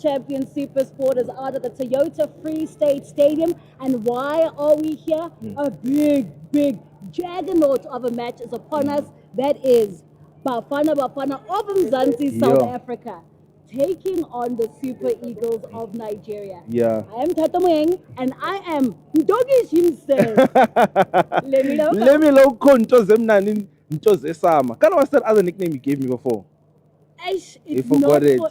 Champion SuperSport is out at the Toyota Free State Stadium. And why are we here? A big juggernaut of a match is upon us. That is Bafana Bafana of Mzansi, South Africa, taking on the Super Eagles of Nigeria. Yeah. I am Tata Moeng, and I am Ndogish himself. Let me know. Let me know Ntoze Sama. Kind of what's that other nickname you gave me before? It's forgot not it. for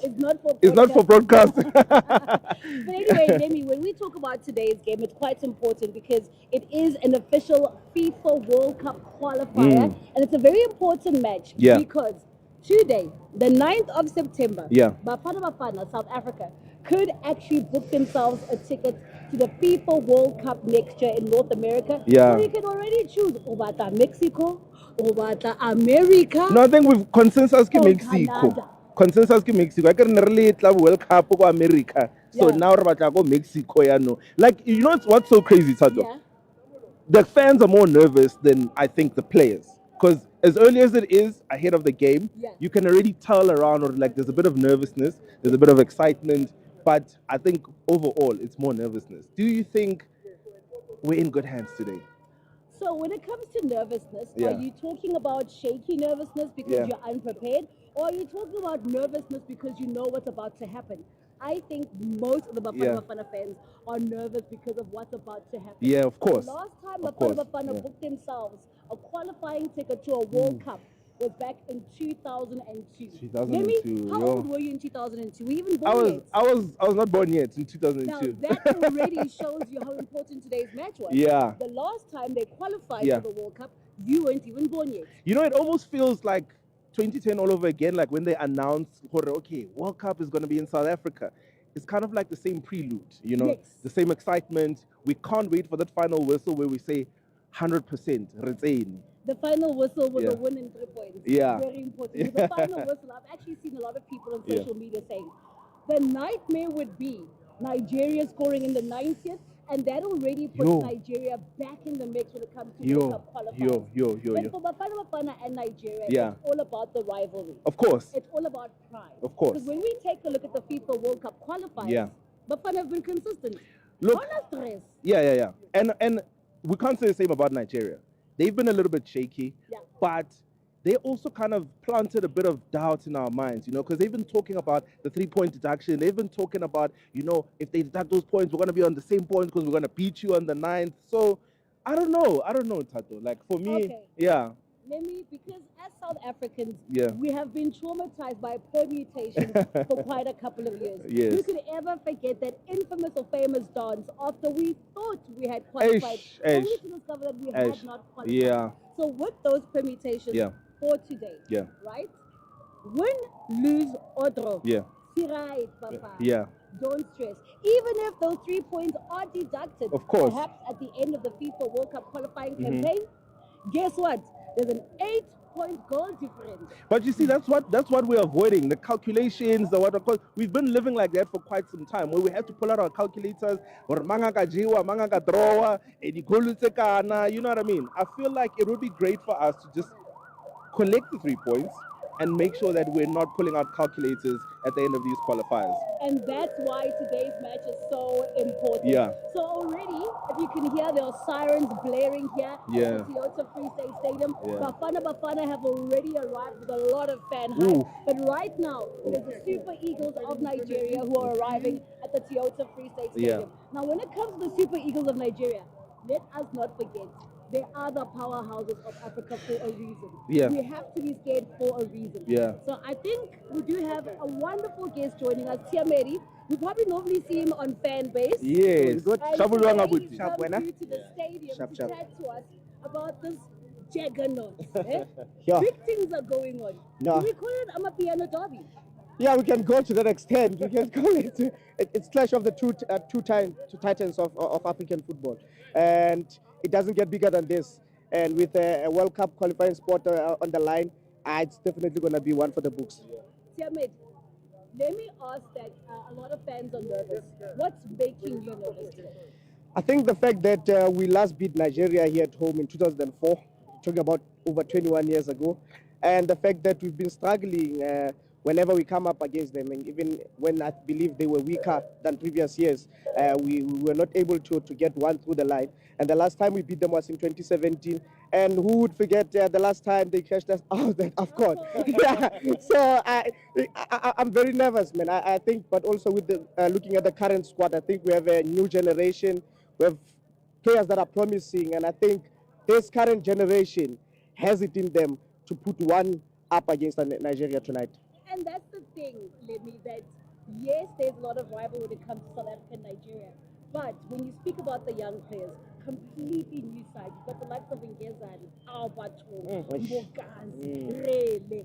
It's not for broadcast. But anyway, Demi, when we talk about today's game, it's quite important because it is an official FIFA World Cup qualifier, and it's a very important match because today, the 9th of September, Bafana Bafana, South Africa, could actually book themselves a ticket to the FIFA World Cup next year in North America. So you can already choose Obata Mexico, Obata America. No, I think with consensus ki or Mexico. Canada. Consensus ki Mexico. I can relate la World Cup ko America. So now we're about to go Mexico, ya know. Like, you know what's so crazy, Tato? Yeah. The fans are more nervous than I think the players. Because as early as it is ahead of the game, you can already tell around, or like there's a bit of nervousness, there's a bit of excitement, but I think overall it's more nervousness. Do you think we're in good hands today? So when it comes to nervousness, Yeah. are you talking about shaky nervousness because you're unprepared, or are you talking about nervousness because you know what's about to happen? I think most of the Bafana Bafana fans are nervous because of what's about to happen. Yeah, of course. The last time Of Bafana course, Bafana booked themselves a qualifying ticket to a World Cup was back in 2002. 2002, Lemmy, how old were you in 2002? Were you even I born was yet? I was not born yet in Now 2002. that already shows you how important today's match was. Yeah. The last time they qualified for the World Cup, you weren't even born yet. You know, it almost feels like 2010 all over again, like when they announced, okay, World Cup is going to be in South Africa. It's kind of like the same prelude, you know, the same excitement. We can't wait for that final whistle where we say 100% retain. The final whistle was a win in 3 points. Yeah. Very important. With the final whistle, I've actually seen a lot of people on social media saying the nightmare would be Nigeria scoring in the 90th, and that already puts Nigeria back in the mix when it comes to World Cup qualifiers. But for Bafana Bafana and Nigeria, it's all about the rivalry. Of course. It's all about pride. Of course. Because when we take a look at the FIFA World Cup qualifiers, Bafana have been consistent. Look, stress. Yeah. And we can't say the same about Nigeria. They've been a little bit shaky, but they also kind of planted a bit of doubt in our minds, you know, because they've been talking about the 3-point deduction. They've been talking about, you know, if they deduct those points, we're going to be on the same points because we're going to beat you on the 9th. So I don't know, Tato. Like for me, because as South Africans, we have been traumatized by permutations for quite a couple of years. Who could ever forget that infamous or famous dance after we thought we had qualified, only to discover that we had not qualified. So with those permutations for today, right? Win, lose, or draw. Right, Papa. Don't stress. Even if those 3 points are deducted, of course, perhaps at the end of the FIFA World Cup qualifying campaign, guess what? There's an 8-point goal difference. But you see, that's what we're avoiding. The calculations, the what we've been living like that for quite some time, where we have to pull out our calculators, or manga jiwa, manga drawa, you know what I mean? I feel like it would be great for us to just collect the 3 points and make sure that we're not pulling out calculators at the end of these qualifiers. And that's why today's match is so important. So already, if you can hear, there are sirens blaring here at the Toyota Free State Stadium. Bafana Bafana have already arrived with a lot of fan hype. But right now, it is the Super Eagles of Nigeria who are arriving at the Toyota Free State Stadium. Now, when it comes to the Super Eagles of Nigeria, let us not forget, they are the powerhouses of Africa for a reason. We have to be scared for a reason. So I think we do have a wonderful guest joining us, Tia Mary. We probably normally see him on fan base. Yes. Good. He's come to the stadium to chat to us about this juggernaut. Big things are going on. Do we call it Amapiano Derby? Yeah, we can go to that extent. We can call it. It's clash of the two titans of African football, and it doesn't get bigger than this. And with a World Cup qualifying spot on the line, it's definitely going to be one for the books. Tiamet, let me ask that a lot of fans are nervous. What's making you nervous today? I think the fact that we last beat Nigeria here at home in 2004, talking about over 21 years ago, and the fact that we've been struggling whenever we come up against them, and even when I believe they were weaker than previous years, we were not able to get one through the line. And the last time we beat them was in 2017. And who would forget the last time they cashed us out at AFCON? Yeah. So I'm very nervous, man. I think, but also with the looking at the current squad, I think we have a new generation. We have players that are promising, and I think this current generation has it in them to put one up against Nigeria tonight. And that's the thing, Lemmy, that yes, there's a lot of rivalry when it comes to South Africa and Nigeria. But when you speak about the young players, completely new side. You've got the likes of Ngezani, Albatro, Mbokazi, Rele.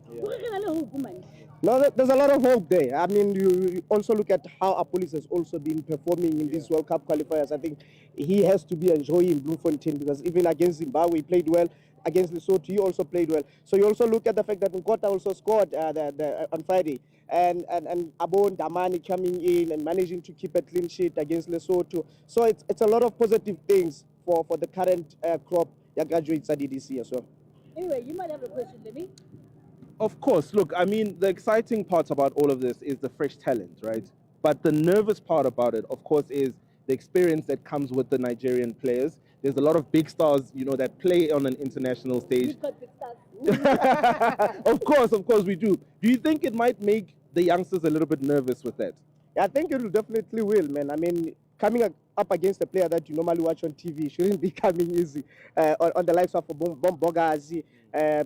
No, there's a lot of hope there. I mean, you also look at how Apolis has also been performing in these World Cup qualifiers. I think he has to be enjoying Bloemfontein, because even against Zimbabwe, he played well. Against Lesotho, he also played well. So you also look at the fact that Nkota also scored on Friday. And Abon Damani coming in and managing to keep a clean sheet against Lesotho. So it's a lot of positive things for the current crop that graduates at this year. So anyway, you might have a question, Lemmy. Of course, look, I mean, the exciting part about all of this is the fresh talent, right? But the nervous part about it, of course, is the experience that comes with the Nigerian players. There's a lot of big stars, you know, that play on an international stage. You've got big stars. Of course we do. Do you think it might make the youngsters a little bit nervous with that? Yeah, I think it will definitely will, man. I mean, coming up against a player that you normally watch on TV shouldn't be coming easy. On the likes of Bombogazi,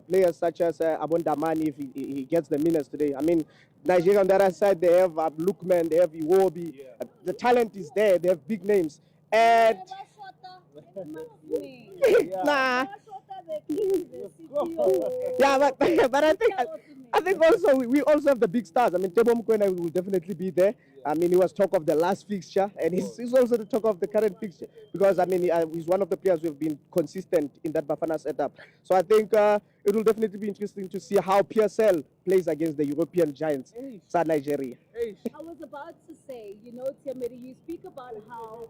players such as Abon Damani, if he gets the minutes today. I mean, Nigeria on the other side, they have Lukman, they have Iwobi. The talent is there. They have big names. And nah. Yeah, but I think also we also have the big stars. I mean, Tebo Mokoena will definitely be there. I mean, he was talk of the last fixture, and he's also the talk of the current fixture, because I mean, he's one of the players who have been consistent in that Bafana setup. So I think it will definitely be interesting to see how PSL plays against the European giants, Nigeria. I was about to say, you know, Temeri, you speak about how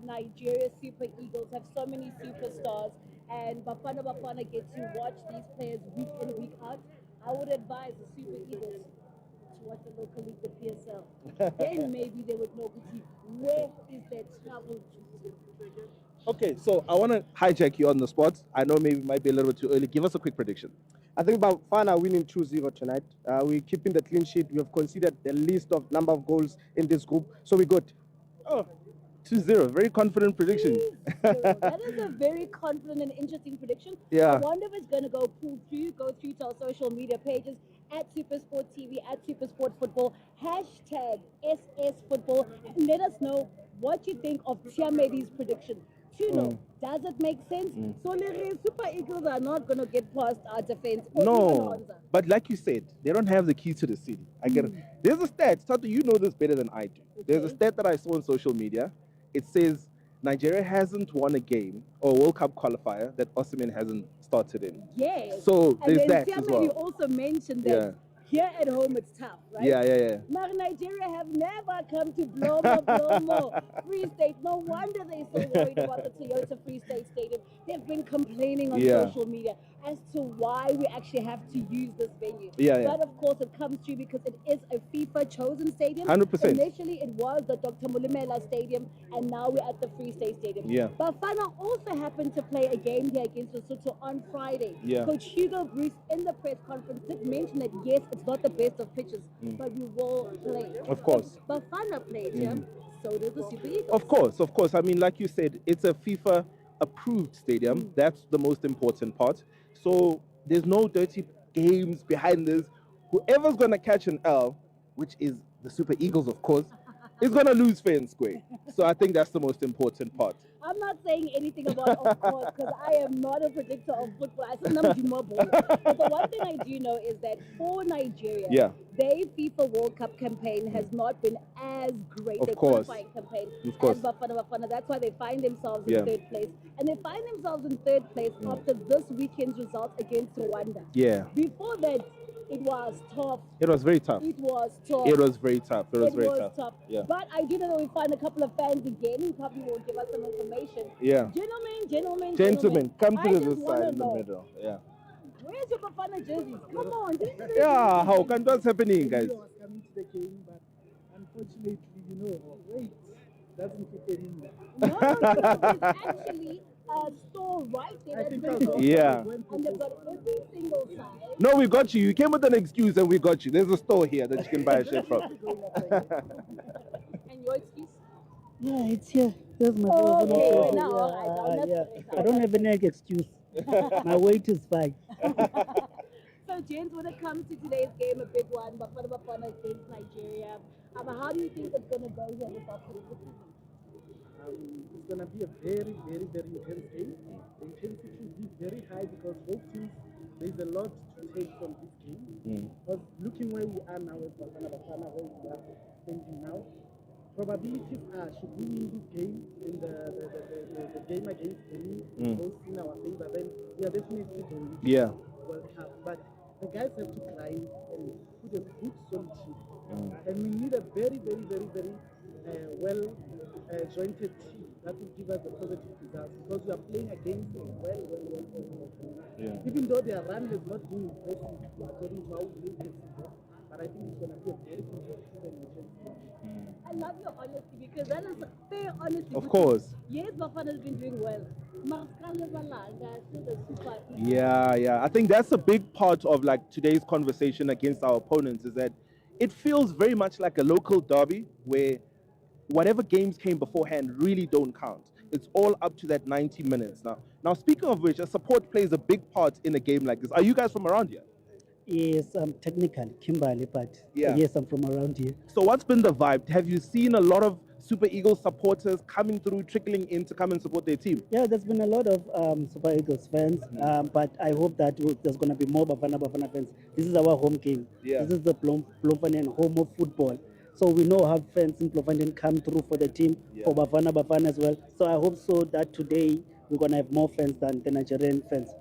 Nigeria Super Eagles have so many superstars, and Bafana Bafana get to watch these players week in, week out. I would advise the Super Eagles to watch the local league, the PSL. Then maybe they would know where is their travel to. Okay, so I want to hijack you on the spot. I know maybe it might be a little bit too early. Give us a quick prediction. I think Bafana winning 2-0 tonight. We're keeping the clean sheet. We have considered the least of number of goals in this group, so we're good. Oh, 2-0. Very confident prediction. That is a very confident and interesting prediction. Yeah. I wonder if it's going to go through to our social media pages at SuperSport TV, at SuperSport Football, hashtag SS Football, and let us know what you think of Tiamedi's prediction. Does it make sense? So the Super Eagles are not going to get past our defense. No, but like you said, they don't have the key to the city. I get it. There's a stat. Tatu, you know this better than I do. Okay. There's a stat that I saw on social media. It says Nigeria hasn't won a game or a World Cup qualifier that Osimhen hasn't started in. Yes. So there's and then that as well. You also mentioned that here at home it's tough, right? Yeah. But Nigeria have never come to Blomo, Free State. No wonder they're so worried about the Toyota Free State Stadium. They've been complaining on social media as to why we actually have to use this venue. But of course it comes through because it is a FIFA chosen stadium. 100%. Initially it was the Dr. Mulimela Stadium, and now we're at the Free State Stadium. Bafana also happened to play a game here against Lesotho on Friday. Coach Hugo Bruce in the press conference did mention that yes, it's not the best of pitches, but we will play. Of course. Bafana played, so does the Super Eagles. Of course. I mean, like you said, it's a FIFA approved stadium. That's the most important part. So there's no dirty games behind this. Whoever's going to catch an L, which is the Super Eagles, of course, is going to lose fair and square. So I think that's the most important part. I'm not saying anything about of course, because I am not a predictor of football. I said number more ball. But the one thing I do know is that for Nigeria, their FIFA World Cup campaign has not been as great. Their qualifying campaign as Bafana. That's why they find themselves in third place. And they find themselves in third place after this weekend's result against Rwanda. Before that, it was tough. It was very tough. It was tough. It was very tough. It was very tough. Yeah. But I do know that we find a couple of fans again who probably will give us some information. Yeah. Gentlemen, come to the side in the middle. Yeah. Where's your Bafana jerseys? Come on. Yeah, how can what's happening, guys? I was coming to the game, but unfortunately, weight doesn't fit anymore. No, there's actually a store right there. I That's think been I was sold. Yeah. And they've got every single size. No, we got you. You came with an excuse and we got you. There's a store here that you can buy a shirt from. And your excuse? Yeah, it's here. There's my Okay, phone. now, all right. I don't have any excuse. My weight is fine. So, James, when it comes to today's game, a big one, Bafana Bafana against Nigeria, how do you think it's going to go here this afternoon? It's going to be a very, very, very intense game. The intensity will be very high because both teams, there's a lot to take from this game. Because looking where we are now with Bafana Bafana, where we are standing now, probabilities are should we win this game in the game against Benin goes in our favor, then we are definitely going to World Cup. But the guys have to grind and put a good solid team. And we need a very, very, very, very well jointed team that will give us the positive results because we are playing against a well team. Even though their run has not been impressive according to how we play, but I think it's going to be a very competitive and intense game. I love your honesty because that is fair honesty. Of course. Yes, Bafana has been doing well. Yeah. I think that's a big part of like today's conversation against our opponents is that it feels very much like a local derby where whatever games came beforehand really don't count. It's all up to that 90 minutes now. Now, speaking of which, a support plays a big part in a game like this. Are you guys from around here? Yes, I'm technical, Kimberley, but Yeah. yes, I'm from around here. So what's been the vibe? Have you seen a lot of Super Eagles supporters coming through, trickling in to come and support their team? Yeah, there's been a lot of Super Eagles fans, but I hope that there's going to be more Bafana Bafana fans. This is our home game. Yeah. This is the Bloemfontein home of football. So we know how fans in Bloemfontein come through for the team, for Bafana Bafana as well. So I hope so that today we're going to have more fans than the Nigerian fans.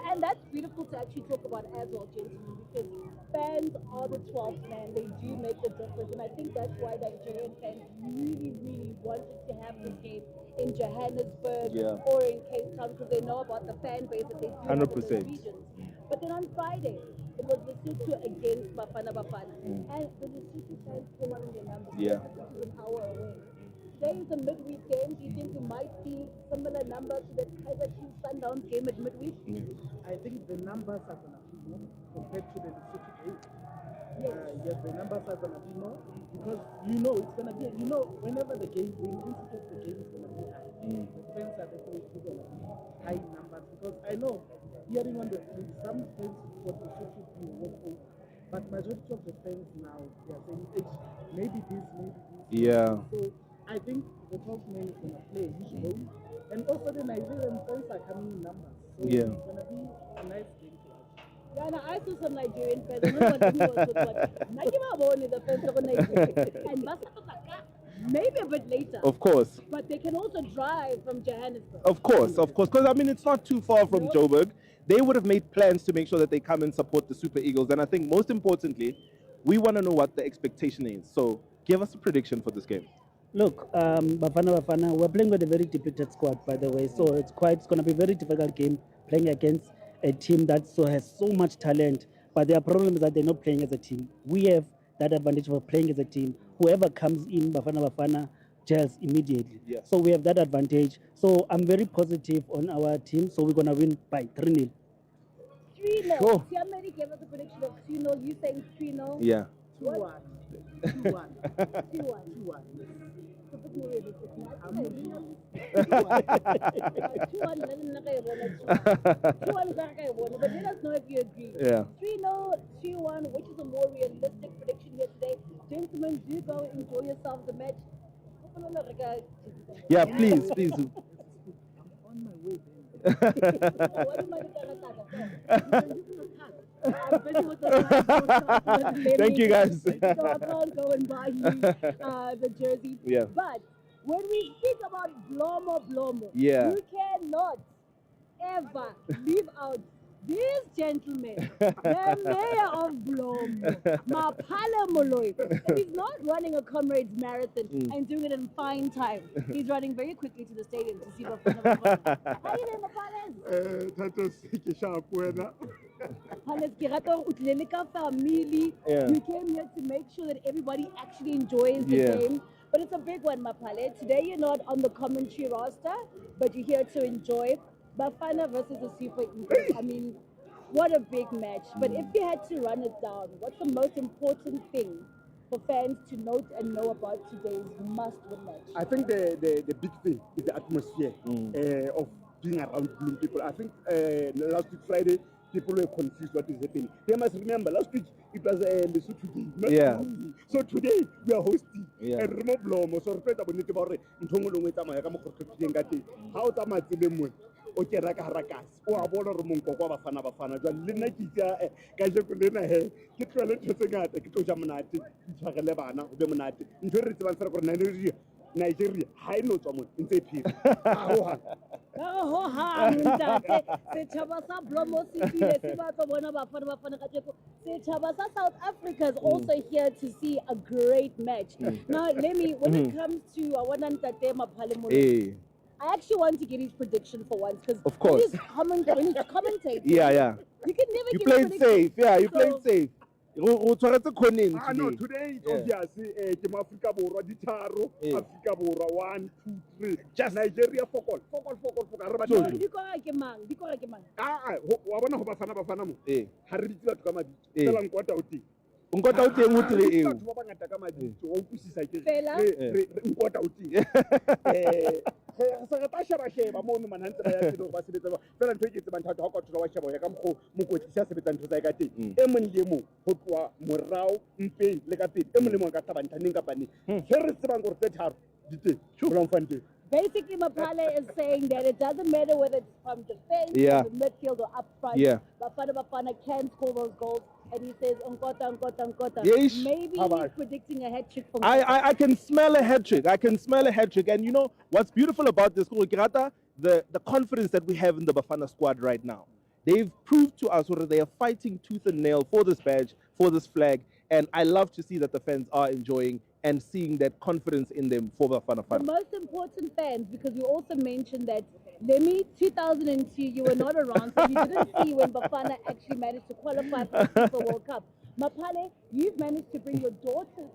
And that's beautiful to actually talk about as well, gentlemen, because fans are the 12th man. They do make the difference. And I think that's why Nigerian fans really, really wanted to have this game in Johannesburg or in Cape Town because they know about the fan base that they do have in those 100%. regions. But then on Friday, it was Lesotho against Bafana Bafana. And the Lesotho fans came out in their numbers. Yeah. This is an hour away. Today is a midweek game. Do you think we might see similar numbers to the Kaizer Chiefs Sundowns game at midweek? I think the numbers are going to be more compared to the Lesotho game. Yes. The numbers are going to be more because it's going to be, whenever the intensity of the game is going to be high, the fans are definitely going to be high in numbers because I know hearing on the street, some fans for the Lesotho be walk over, but majority of the fans now, they are saying, maybe this, maybe this. Yeah. So I think the 12th man is going to play a huge role. And also the Nigerian fans are coming in numbers. So it's going to be a nice game to watch. Yeah, no, I saw some Nigerian fans. I don't know what was what. The fans of Nigeria. And Basaka, maybe a bit later. Of course. But they can also drive from Johannesburg. Of course. Because, I mean, it's not too far from Joburg. They would have made plans to make sure that they come and support the Super Eagles. And I think most importantly, we want to know what the expectation is. So give us a prediction for this game. Look, Bafana Bafana, we're playing with a very depleted squad, by the way. So it's going to be a very difficult game playing against a team that has so much talent. But their problem is that they're not playing as a team. We have that advantage of playing as a team. Whoever comes in, Bafana Bafana, gels immediately. Yes. So we have that advantage. So I'm very positive on our team. So we're going to win by 3-0. 3-0. Sure. Tiamari gave us a prediction of 2-0. You saying 3-0? Yeah. 2-1. 2-1. 2-1. 2-1. It's a bit more realistic. I'm with you. 2-1 doesn't look like a 2-1 is like a but let us know if you agree. Yeah. 3-0, 2-1, which is a more realistic prediction here today. Gentlemen, do go enjoy yourselves the match. Yeah, please. I'm on my way there. Thank you, guys. So I can't go and buy you the jersey. Yeah. But when we speak about Blomo, Yeah. you cannot ever leave out this gentleman, the mayor of Blomo, Maphala Moloi. He's not running a comrades marathon and doing it in fine time. He's running very quickly to the stadium to see Bafana Bafana. How are you doing, Maphala? Hannes, ke rata hore o tlile ka family. Yeah. You came here to make sure that everybody actually enjoys the Yeah. game. But it's a big one, Mapale. Today you're not on the commentary roster, but you're here to enjoy Bafana versus the Super Eagles. I mean, what a big match. But if you had to run it down, what's the most important thing for fans to note and know about today's must-win match? I think the big thing is the atmosphere of being around Bloom people. I think last week Friday, people were confused what is happening. They must remember, last week it was a Lesotho game, not Bloom. So today we are hosting and remove Blomo. So reflect about it about Ntongo with Tamaya Kamoko. How Tamatile o ke raka harakasi o a bona re monko kwa Bafana Bafana jwa le nna ke tsa ka je ko lena he ke tlole thotse ngata ke tlo ja monate ke tshwarele bana go be monate ntho re tsebang fela gore Nigeria ha e no tswa mo ntse phira ho hang ntate setjhaba sa Blomo City se ba tlo bona Bafana Bafana ka tsheko setjhaba sa South Africa is also here to see a great match. Now let me, when it comes to Awana Ntate Maphale Molo, I actually want to get his prediction for once because of course when he's commentating, yeah you can never you get played safe. Yeah, you so, played safe. No, today it's obvious ke Africa Borwa di tharo Africa Borwa 1 2 3 just Nigeria fokol di kora ke mang wa bona go Bafana mo ha re ditse batho ka mabitso fela nkota o teng nkota o teng o tle eo batho ba bangata ka mabitso o utlwisisa ke Fela? nkota o teng se re sheba mo no manantse ba ya tlo ba sebetsa fela ntho e ke tsebang thata ha ka thola wa sheba ya ka mokgo mokotlisa sebetsa ntho tsa ka teng e mong le mong ho tloa morao mpeng le ka pele e mong le mong ka tabanthaneng ka paneng se re tsebang gore tse tharo di teng Bloemfontein. Basically, Mapale is saying that it doesn't matter whether it's from defense, or midfield, or up front. Bafana can score those goals. And he says, Nkota. Yeesh. Maybe he's predicting a hat-trick from I can smell a hat-trick. I can smell a hat-trick. And you know, what's beautiful about this, the confidence that we have in the Bafana squad right now. They've proved to us that they are fighting tooth and nail for this badge, for this flag. And I love to see that the fans are enjoying and seeing that confidence in them for Bafana Bafana. The most important fans, because you also mentioned that, Lemmy, 2002, you were not around, so you didn't see when Bafana actually managed to qualify for the FIFA World Cup. Mapale, you've managed to bring your daughters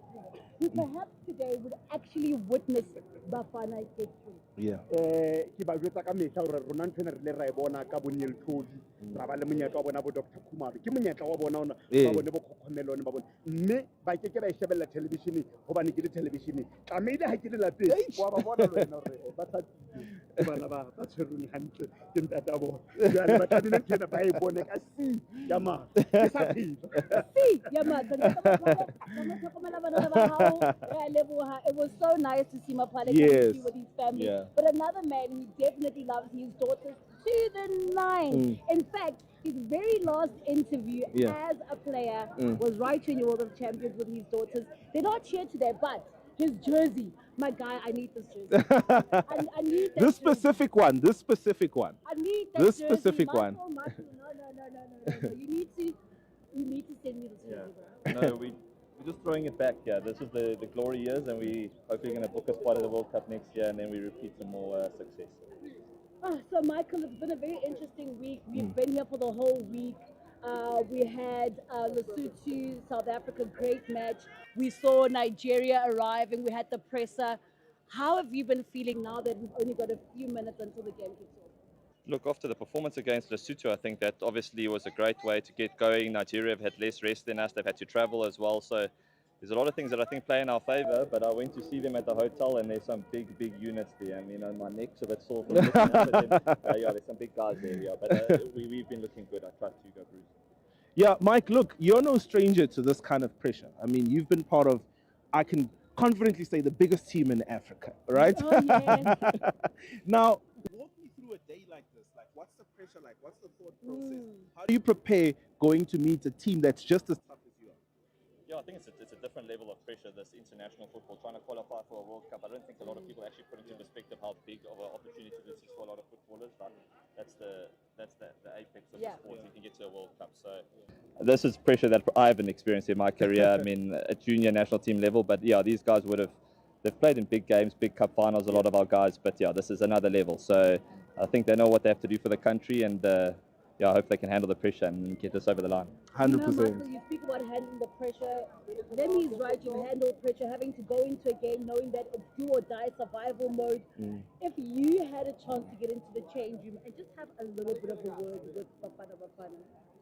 who perhaps today would actually witness Bafana get through. Ke ba jwetsa ka mehla hore rona ntse re le ra e bona ka Boniel Thodi ra ba le monyetla wa bona bo Dr. Khumalo ke monyetla wa bona ona ba bone bo Khokhomelone ba bone mme ba ke ba e shebella television hobane ke le television tlameile ha ke le lapeng wa ba bona le wena hore ba tlatile bana ba tshwereng hantle ke ntata bona jwale ba tlamehile tena ba e bone ka ya ma ke sa phela ya ma it was so nice to see Mapale with his family. But another man who definitely loves his daughters to the nine. In fact, his very last interview as a player was right here in the World of Champions with his daughters. They're not here today, but his jersey, my guy, I need this jersey. I need that this specific one. This specific one. I need that this jersey. specific one. No. You need to send me this jersey, bro. No, we're just throwing it back. Yeah, this is the glory years, and we hopefully going to book a spot at the World Cup next year, and then we repeat some more success. So Michael, it's been a very interesting week. We've been here for the whole week. We had Lesotho, South Africa, great match. We saw Nigeria arrive, and we had the presser. How have you been feeling now that we've only got a few minutes until the game kicks off? Look, after the performance against Lesotho, I think that obviously was a great way to get going. Nigeria have had less rest than us. They've had to travel as well. So there's a lot of things that I think play in our favour. But I went to see them at the hotel, and there's some big units there. I mean, my neck's a bit sore from looking at them. There's some big guys there. Yeah, but we've been looking good. I tried to go through. Yeah, Mike, look, you're no stranger to this kind of pressure. I mean, you've been part of, I can confidently say, the biggest team in Africa, right? Oh, yeah. Now, walk me through a day like this. Like, what's the pressure like? What's the thought process? How do you prepare going to meet a team that's just as tough as you are? Yeah, I think it's a different level of pressure, this international football, trying to qualify for a World Cup. I don't think a lot of people actually put into perspective how big of an opportunity this is for a lot of footballers, but that's the apex of the sport. You can get to a World Cup. So this is pressure that I haven't experienced in my career. I mean, at junior national team level, but yeah, these guys they've played in big games, big cup finals, a lot of our guys, but yeah, this is another level. So I think they know what they have to do for the country, and I hope they can handle the pressure and get us over the line. 100%. Michael, you speak about handling the pressure. Lemmy is right. You've handled pressure, having to go into a game knowing that it's do or die survival mode. If you had a chance to get into the change room and just have a little bit of a word with Bafana Bafana,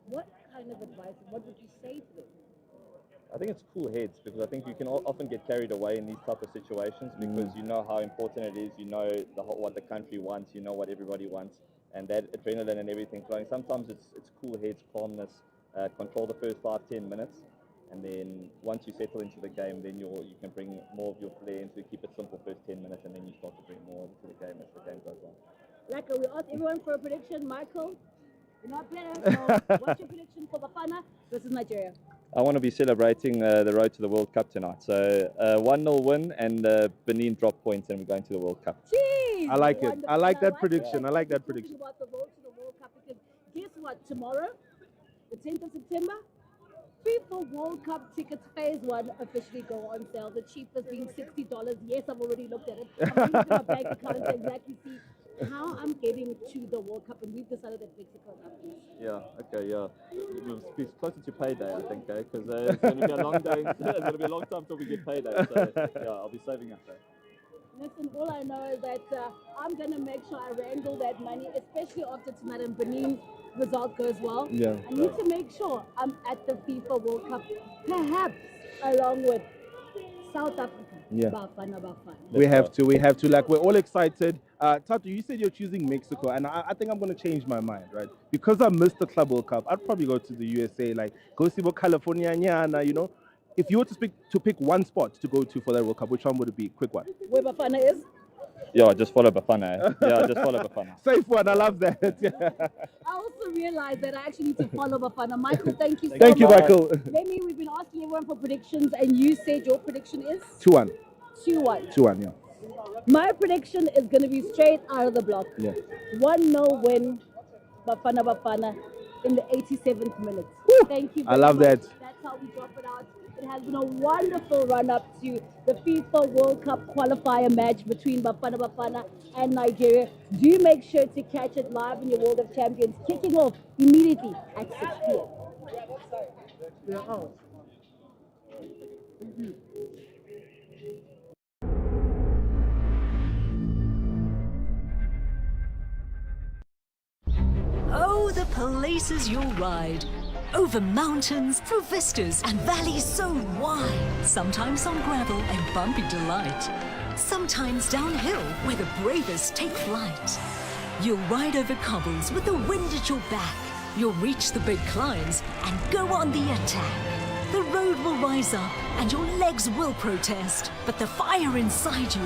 what kind of advice and what would you say to them? I think it's cool heads, because I think you can often get carried away in these type of situations because you know how important it is, you know what the country wants, you know what everybody wants, and that adrenaline and everything flowing. Sometimes it's cool heads, calmness, control the first 5-10 minutes, and then once you settle into the game, then you can bring more of your flair into keep it simple first 10 minutes, and then you start to bring more into the game as the game goes on. Like we asked everyone for a prediction. Michael, you're not better. So what's your prediction for Bafana versus Nigeria? I want to be celebrating the road to the World Cup tonight. So 1-0 win and Benin drop points and we're going to the World Cup. Jeez, I like it. wonderful. I like that it. prediction. I like that Talking prediction. about the road to the World Cup, because guess what? Tomorrow, the 10th of September, FIFA World Cup tickets phase 1 officially go on sale. The cheapest being $60. Yes, I've already looked at it. I'm going to look at my bank account to exactly see how I'm getting to the World Cup, and we've decided that Mexico is up next. Yeah, okay, yeah. It's closer to payday, I think, because it's going to be a long day. It's going to be a long time till we get payday. So, yeah, I'll be saving up there. Listen, all I know is that I'm going to make sure I wrangle that money, especially after tonight and Benin's result goes well. Yeah. I need to make sure I'm at the FIFA World Cup, perhaps along with South Africa. Yeah. Bafana Bafana. We have to. Like, we're all excited. Tatu, you said you're choosing Mexico, and I think I'm going to change my mind, right? Because I missed the Club World Cup, I'd probably go to the USA, like, go see what California, you know? If you were to pick one spot to go to for that World Cup, which one would it be? Quick one. Where Bafana is? Yeah, just follow Bafana. Yeah, just follow Bafana. Safe one, I love that. I also realized that I actually need to follow Bafana. Michael, thank you so much. Thank you, Michael. Lemmy, we've been asking everyone for predictions, and you said your prediction is? 2-1. 2-1. 2-1, yeah. My prediction is going to be straight out of the block. Yeah. 1-0 win, Bafana Bafana, in the 87th minute. Thank you very I love much. that. That's how we drop it out. It has been a wonderful run-up to the FIFA World Cup qualifier match between Bafana Bafana and Nigeria. Do make sure to catch it live in your World of Champions, kicking off immediately at 6 p.m. They're out. Oh, the places you'll ride. Over mountains, through vistas and valleys so wide. Sometimes on gravel and bumpy delight. Sometimes downhill where the bravest take flight. You'll ride over cobbles with the wind at your back. You'll reach the big climbs and go on the attack. The road will rise up and your legs will protest, but the fire inside you